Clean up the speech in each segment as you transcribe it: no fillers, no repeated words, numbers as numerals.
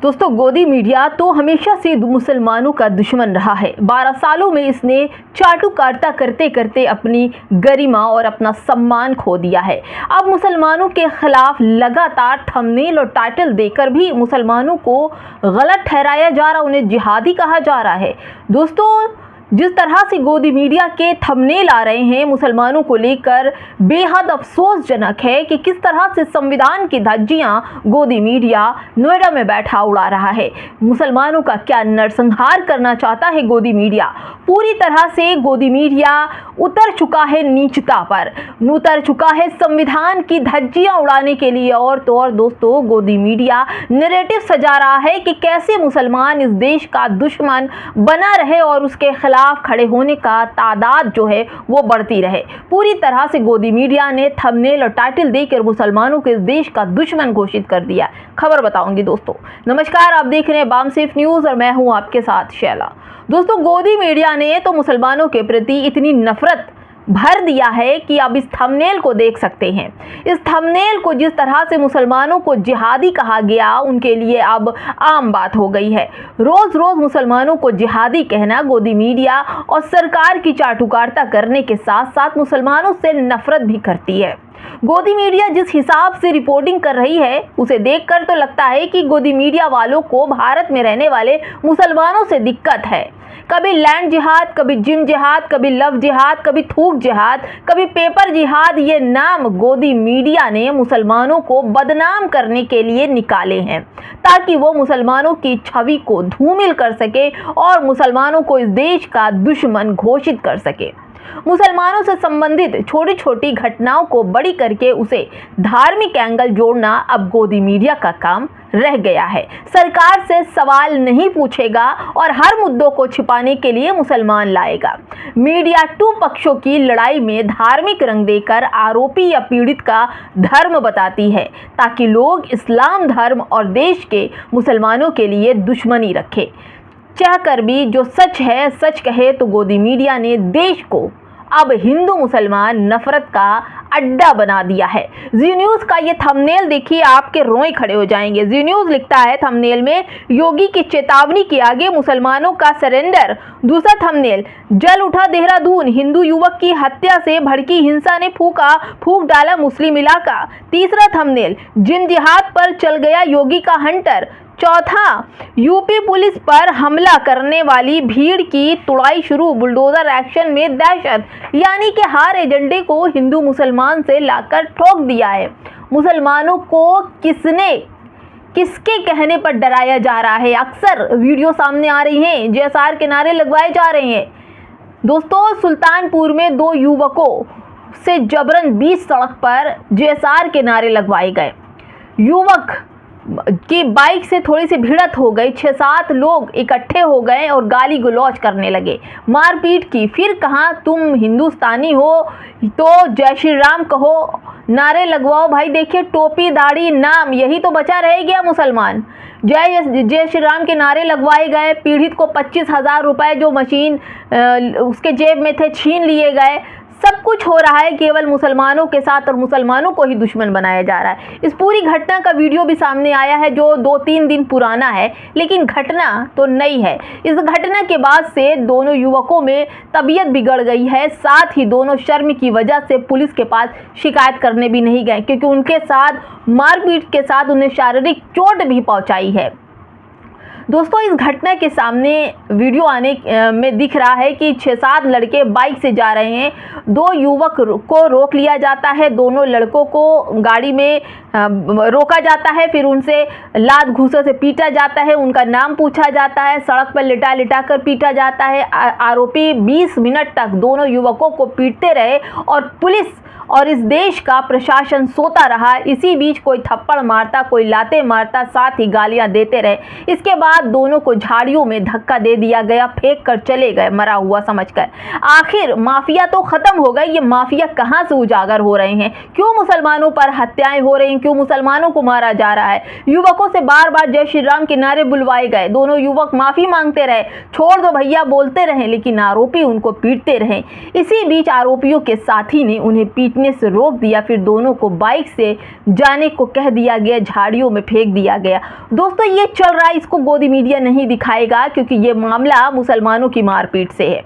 दोस्तों, गोदी मीडिया तो हमेशा से मुसलमानों का दुश्मन रहा है। 12 सालों में इसने चाटुकारिता करते करते अपनी गरिमा और अपना सम्मान खो दिया है। अब मुसलमानों के खिलाफ लगातार थंबनेल और टाइटल देकर भी मुसलमानों को गलत ठहराया जा रहा, उन्हें जिहादी कहा जा रहा है। दोस्तों, जिस तरह से गोदी मीडिया के थंबनेल आ रहे हैं मुसलमानों को लेकर, बेहद अफसोसजनक है कि किस तरह से संविधान की धज्जियां गोदी मीडिया नोएडा में बैठा उड़ा रहा है। मुसलमानों का क्या नरसंहार करना चाहता है गोदी मीडिया। पूरी तरह से गोदी मीडिया उतर चुका है नीचता पर, उतर चुका है संविधान की धज्जियां उड़ाने के लिए। और तो और दोस्तों, गोदी मीडिया नैरेटिव सजा रहा है कि कैसे मुसलमान इस देश का दुश्मन बना रहे और उसके खिलाफ खड़े होने का तादाद जो है वो बढ़ती रहे। पूरी तरह से गोदी मीडिया ने थंबनेल और टाइटल देकर मुसलमानों को इस देश का दुश्मन घोषित कर दिया। खबर बताऊंगी दोस्तों। नमस्कार, आप देख रहे हैं बामसेफ न्यूज और मैं हूं आपके साथ शैला। दोस्तों, गोदी मीडिया ने तो मुसलमानों के प्रति इतनी नफरत भर दिया है कि अब इस थंबनेल को देख सकते हैं। इस थंबनेल को जिस तरह से मुसलमानों को जिहादी कहा गया, उनके लिए अब आम बात हो गई है। रोज रोज मुसलमानों को जिहादी कहना गोदी मीडिया और सरकार की चाटुकारिता करने के साथ साथ मुसलमानों से नफरत भी करती है। गोदी मीडिया जिस हिसाब से रिपोर्टिंग कर रही है, उसे देखकर तो लगता है कि गोदी मीडिया वालों को भारत में रहने वाले मुसलमानों से दिक्कत है। कभी लैंड जिहाद, कभी जिम जिहाद, कभी लव जिहाद, कभी थूक जिहाद, कभी पेपर जिहाद, ये नाम गोदी मीडिया ने मुसलमानों को बदनाम करने के लिए निकाले हैं ताकि वो मुसलमानों की छवि को धूमिल कर सके और मुसलमानों को इस देश का दुश्मन घोषित कर सके। मुसलमानों से संबंधित छोटी छोटी घटनाओं को बड़ी करके उसे धार्मिक एंगल जोड़ना अब गोदी मीडिया का काम रह गया है। सरकार से सवाल नहीं पूछेगा और हर मुद्दों को छिपाने के लिए मुसलमान लाएगा। मीडिया टू पक्षों की लड़ाई में धार्मिक रंग देकर आरोपी या पीड़ित का धर्म बताती है ताकि लोग इस्लाम धर्म और देश के मुसलमानों के लिए दुश्मनी रखें। चाहकर भी जो सच है सच कहे तो गोदी मीडिया ने देश को अब हिंदू मुसलमान नफरत का अड्डा बना दिया है। जी न्यूज़ का ये थंबनेल देखिए, आपके रोए खड़े हो जाएंगे। जी न्यूज़ लिखता है थंबनेल में, योगी की चेतावनी के आगे मुसलमानों का सरेंडर। दूसरा थंबनेल, जल उठा देहरादून, हिंदू युवक की हत्या से भड़की हिंसा ने फूंक डाला मुस्लिम इलाका। तीसरा थंबनेल, जिम जिहाद पर चल गया योगी का हंटर। चौथा, यूपी पुलिस पर हमला करने वाली भीड़ की तुड़ाई शुरू, बुलडोजर एक्शन में दहशत। यानी कि हर एजेंडे को हिंदू मुसलमान से लाकर ठोक दिया है। मुसलमानों को किसके कहने पर डराया जा रहा है। अक्सर वीडियो सामने आ रही हैं, जेएसआर के नारे लगवाए जा रहे हैं। दोस्तों, सुल्तानपुर में 2 युवकों से जबरन बीच सड़क पर जेएसआर के नारे लगवाए गए। युवक की बाइक से थोड़ी सी भिड़त हो गई, 6-7 लोग इकट्ठे हो गए और गाली गलौज करने लगे, मारपीट की। फिर कहा तुम हिंदुस्तानी हो तो जय श्री राम कहो, नारे लगवाओ। भाई देखिए, टोपी दाढ़ी नाम, यही तो बचा रह गया मुसलमान। जय श्री राम के नारे लगवाए गए। पीड़ित को 25,000 रुपए जो मशीन उसके जेब में थे छीन लिए गए। सब कुछ हो रहा है केवल मुसलमानों के साथ और मुसलमानों को ही दुश्मन बनाया जा रहा है। इस पूरी घटना का वीडियो भी सामने आया है जो 2-3 दिन पुराना है, लेकिन घटना तो नई है। इस घटना के बाद से दोनों युवकों में तबीयत बिगड़ गई है। साथ ही दोनों शर्म की वजह से पुलिस के पास शिकायत करने भी नहीं गए, क्योंकि उनके साथ मारपीट के साथ उन्हें शारीरिक चोट भी पहुंचाई है। दोस्तों, इस घटना के सामने वीडियो आने में दिख रहा है कि 6-7 लड़के बाइक से जा रहे हैं। 2 युवक को रोक लिया जाता है, दोनों लड़कों को गाड़ी में रोका जाता है, फिर उनसे लात घूंसे से पीटा जाता है, उनका नाम पूछा जाता है, सड़क पर लिटा लिटा कर पीटा जाता है। आरोपी 20 मिनट तक दोनों युवकों को पीटते रहे और पुलिस और इस देश का प्रशासन सोता रहा। इसी बीच कोई थप्पड़ मारता, कोई लाते मारता, साथ ही गालियां देते रहे। इसके बाद दोनों को झाड़ियों में धक्का दे दिया गया, फेंक कर चले गए मरा हुआ समझकर। आखिर माफिया तो खत्म हो गई, ये माफिया कहां से उजागर हो रहे हैं? क्यों मुसलमानों पर हत्याएं हो रही हैं? क्यों मुसलमानों को मारा जा रहा है? युवकों से बार बार जय श्री राम के नारे बुलवाए गए, दोनों युवक माफी मांगते रहे, छोड़ दो भैया बोलते रहे, लेकिन आरोपी उनको पीटते रहे। इसी बीच आरोपियों के साथी ने उन्हें पीटने रुकने से रोक दिया, फिर दोनों को बाइक से जाने को कह दिया गया, झाड़ियों में फेंक दिया गया। दोस्तों ये चल रहा है, इसको गोदी मीडिया नहीं दिखाएगा क्योंकि ये मामला मुसलमानों की मारपीट से है।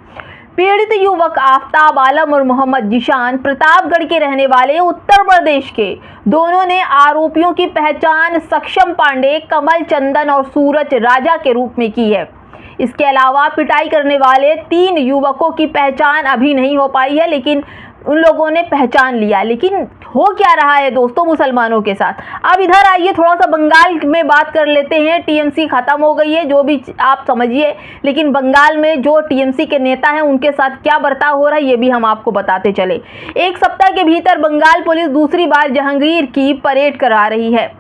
पीड़ित युवक आफताब आलम और मोहम्मद जिशान प्रतापगढ़ के रहने वाले उत्तर प्रदेश के। दोनों ने आरोपियों की पहचान सक्षम पांडे, कमल चंदन और सूरज राजा के रूप में की है। इसके अलावा पिटाई करने वाले 3 युवकों की पहचान अभी नहीं हो पाई है, लेकिन उन लोगों ने पहचान लिया। लेकिन हो क्या रहा है दोस्तों मुसलमानों के साथ? अब इधर आइए, थोड़ा सा बंगाल में बात कर लेते हैं। टीएमसी खत्म हो गई है, जो भी आप समझिए, लेकिन बंगाल में जो टीएमसी के नेता हैं उनके साथ क्या बर्ताव हो रहा है ये भी हम आपको बताते चले। एक सप्ताह के भीतर बंगाल पुलिस दूसरी बार जहांगीर की परेड करा रही है।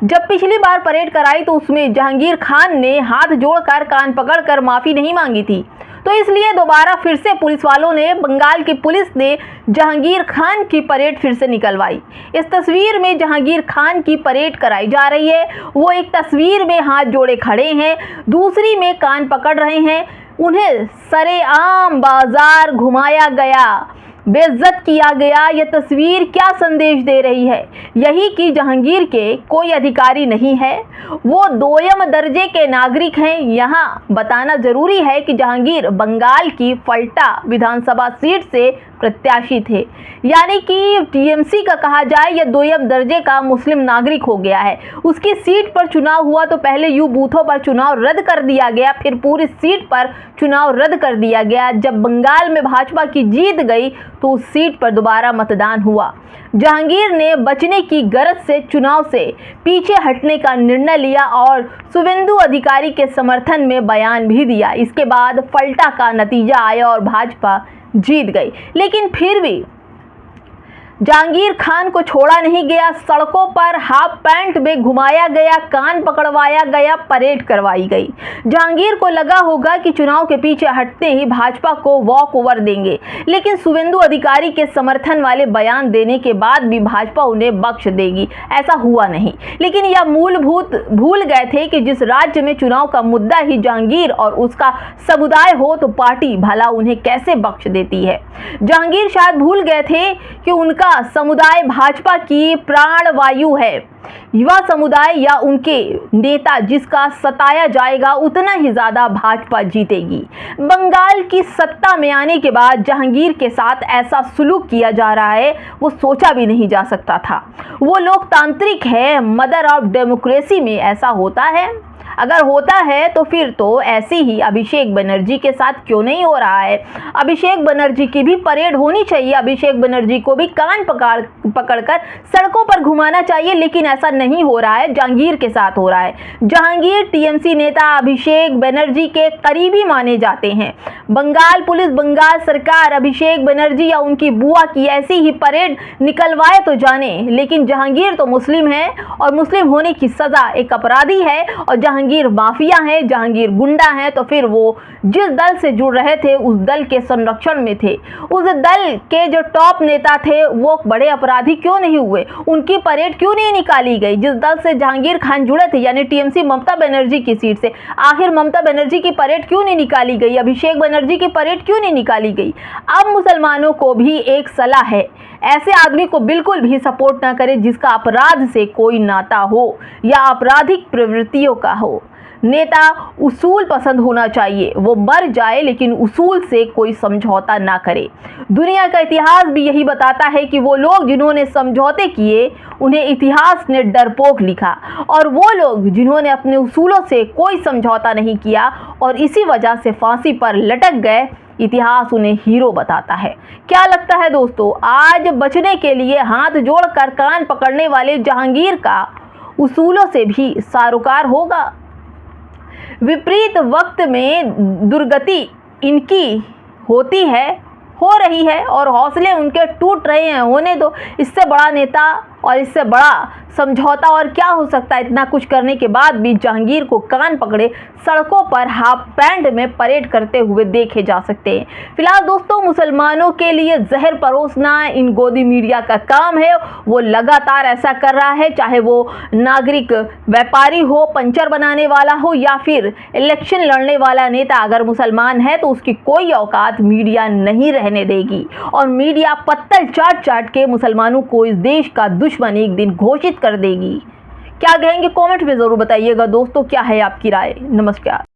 जब पिछली बार परेड कराई तो उसमें जहांगीर खान ने हाथ जोड़कर कान पकड़कर माफी नहीं मांगी थी, तो इसलिए दोबारा फिर से पुलिस वालों ने, बंगाल की पुलिस ने जहांगीर खान की परेड फिर से निकलवाई। इस तस्वीर में जहांगीर खान की परेड कराई जा रही है। वो एक तस्वीर में हाथ जोड़े खड़े हैं, दूसरी में कान पकड़ रहे हैं। उन्हें सरेआम बाजार घुमाया गया, बेइज्जत किया गया। यह तस्वीर क्या संदेश दे रही है? यही कि जहांगीर के कोई अधिकारी नहीं है, वो दोयम दर्जे के नागरिक हैं। यहाँ बताना जरूरी है कि जहांगीर बंगाल की फल्टा विधानसभा सीट से प्रत्याशी थे, यानी कि टीएमसी का कहा जाए यह दोयम दर्जे का मुस्लिम नागरिक हो गया है। उसकी सीट पर चुनाव हुआ तो पहले यूं बूथों पर चुनाव रद्द कर दिया गया, फिर पूरी सीट पर चुनाव रद्द कर दिया गया। जब बंगाल में भाजपा की जीत गई तो उस सीट पर दोबारा मतदान हुआ। जहांगीर ने बचने की गरज से चुनाव से पीछे हटने का निर्णय लिया और शुवेंदु अधिकारी के समर्थन में बयान भी दिया। इसके बाद फल्टा का नतीजा आया और भाजपा जीत गई, लेकिन फिर भी जहांगीर खान को छोड़ा नहीं गया। सड़कों पर हाफ पैंट में घुमाया गया, कान पकड़वाया गया, परेड करवाई गई। जहांगीर को लगा होगा कि चुनाव के पीछे हटते ही भाजपा को वॉक ओवर देंगे, लेकिन शुवेंदु अधिकारी के समर्थन वाले बयान देने के बाद भी भाजपा उन्हें बख्श देगी, ऐसा हुआ नहीं। लेकिन यह मूलभूत भूल गए थे कि जिस राज्य में चुनाव का मुद्दा ही जहांगीर और उसका समुदाय हो तो पार्टी भला उन्हें कैसे बख्श देती है। जहांगीर शायद भूल गए थे कि उनका समुदाय भाजपा की प्राणवायु है। युवा समुदाय या उनके नेता जिसका सताया जाएगा उतना ही ज्यादा भाजपा जीतेगी। बंगाल की सत्ता में आने के बाद जहांगीर के साथ ऐसा सुलूक किया जा रहा है, वो सोचा भी नहीं जा सकता था। वो लोकतांत्रिक है, मदर ऑफ डेमोक्रेसी में ऐसा होता है? अगर होता है तो फिर तो ऐसे ही अभिषेक बनर्जी के साथ क्यों नहीं हो रहा है? अभिषेक बनर्जी की भी परेड होनी चाहिए, अभिषेक बनर्जी को भी कान पकड़कर सड़कों पर घुमाना चाहिए, लेकिन ऐसा नहीं हो रहा है, जहांगीर के साथ हो रहा है। जहांगीर टीएमसी नेता अभिषेक बनर्जी के करीबी माने जाते हैं। बंगाल पुलिस, बंगाल सरकार अभिषेक बनर्जी या उनकी बुआ की ऐसी ही परेड निकलवाए तो जाने, लेकिन जहांगीर तो मुस्लिम है और मुस्लिम होने की सजा एक अपराधी है, और जहांगीर माफिया है, जहांगीर गुंडा है। तो फिर वो जिस दल से जुड़ रहे थे उस दल के संरक्षण में थे, उस दल के जो टॉप नेता थे वो बड़े अपराधी क्यों नहीं हुए? उनकी परेड क्यों नहीं निकाली गई? जिस दल से जहांगीर खान जुड़े थे यानी टीएमसी ममता बनर्जी की सीट से, आखिर ममता बनर्जी की परेड क्यों नहीं निकाली गई? अभिषेक बनर्जी की परेड क्यों नहीं निकाली गई? अब मुसलमानों को भी एक सलाह है, ऐसे आदमी को बिल्कुल भी सपोर्ट ना करें जिसका अपराध से कोई नाता हो या आपराधिक प्रवृत्तियों का हो। नेता उसूल पसंद होना चाहिए, वो मर जाए लेकिन उसूल से कोई समझौता ना करे। दुनिया का इतिहास भी यही बताता है कि वो लोग जिन्होंने समझौते किए उन्हें इतिहास ने डरपोक लिखा, और वो लोग जिन्होंने अपने उसूलों से कोई समझौता नहीं किया और इसी वजह से फांसी पर लटक गए, इतिहास उन्हें हीरो बताता है। क्या लगता है दोस्तों, आज बचने के लिए हाथ जोड़कर कान पकड़ने वाले जहांगीर का उसूलों से भी सारोकार होगा? विपरीत वक्त में दुर्गति इनकी होती है, हो रही है, और हौसले उनके टूट रहे हैं। होने दो, इससे बड़ा नेता और इससे बड़ा समझौता और क्या हो सकता है। इतना कुछ करने के बाद भी जहांगीर को कान पकड़े सड़कों पर हाफ पैंट में परेड करते हुए देखे जा सकते हैं। फिलहाल दोस्तों, मुसलमानों के लिए जहर परोसना इन गोदी मीडिया का काम है। वो लगातार ऐसा कर रहा है, चाहे वो नागरिक व्यापारी हो, पंचर बनाने वाला हो या फिर इलेक्शन लड़ने वाला नेता। अगर मुसलमान है तो उसकी कोई औकात मीडिया नहीं रहने देगी और मीडिया पत्तल चाट चाट के मुसलमानों को इस देश का दुश्मन एक दिन घोषित कर देगी। क्या कहेंगे कमेंट में जरूर बताइएगा दोस्तों। क्या है आपकी राय? नमस्कार।